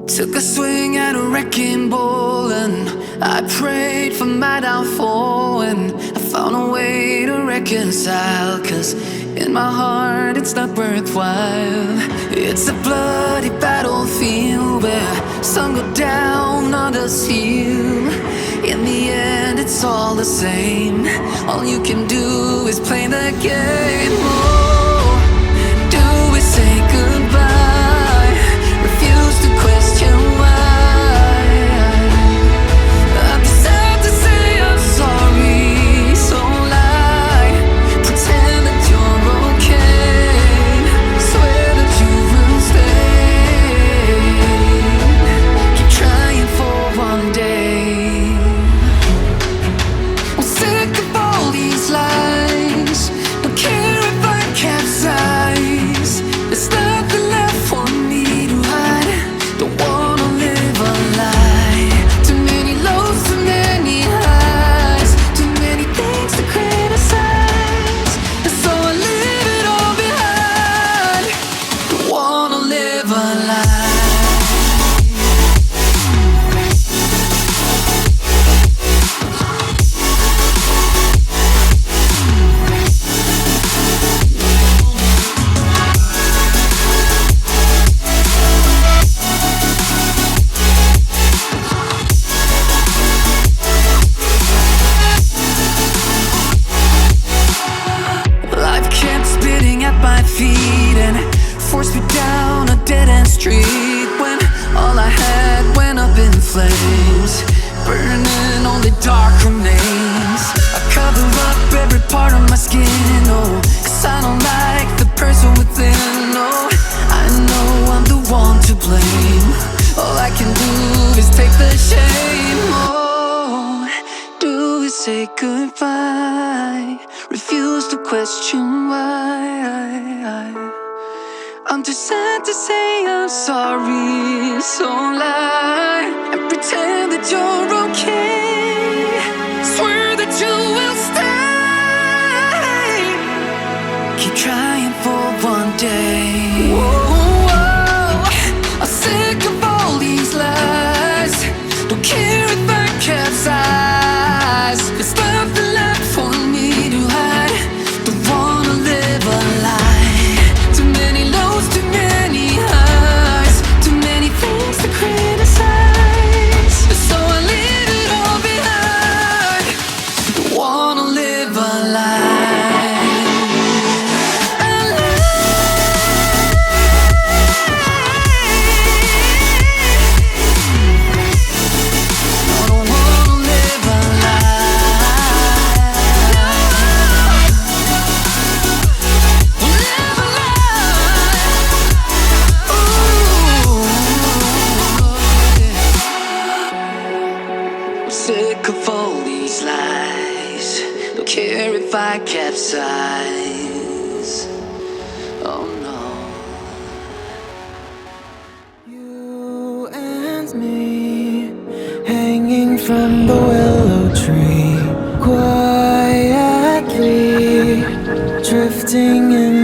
Took a swing at a wrecking ball and I prayed for my downfall, and I found a way to reconcile, 'cause in my heart it's not worthwhile. It's a bloody battlefield where some go down, others heal. In the end it's all the same. All you can do is play the game. Oh, do we say goodbye? Refuse to question why. I'm sad to say I'm sorry, so lie. Pretend that you're okay. Swear that you will stay. Keep trying for one day. I'm sick of all these lies. Don't care if I capsize. There's nothing left for me to hide. Don't wanna live a lie. Too many lows, too many highs. Too many things to criticize. And so I leave it all behind. Don't wanna live a lie. Life kept spitting at my feet and forced me down a dead-end street, when all I had went up in flames, burning only dark remains. I cover up every part of my skin, oh, 'cause I don't like the person within. Oh, I know I'm the one to blame. All I can do is take the shame. Oh, do we say goodbye? Refuse to question why. I'm too sad to say I'm sorry, so lie and pretend that you're okay. Swear that you will stay. Keep trying for one day. Whoa, I'm sick of all these lies. Don't care if I capsize. There's nothing left for me to hide. Don't wanna live a lie. Too many lows, too many highs. Too many things to criticize. So I leave it all behind. Don't wanna live a lie. A lie. No, don't wanna live a lie. Live a lie. Ooh, I'm sick of all these lies. Don't care if I capsize. Oh no. You and me, hanging from the willow tree, quietly drifting in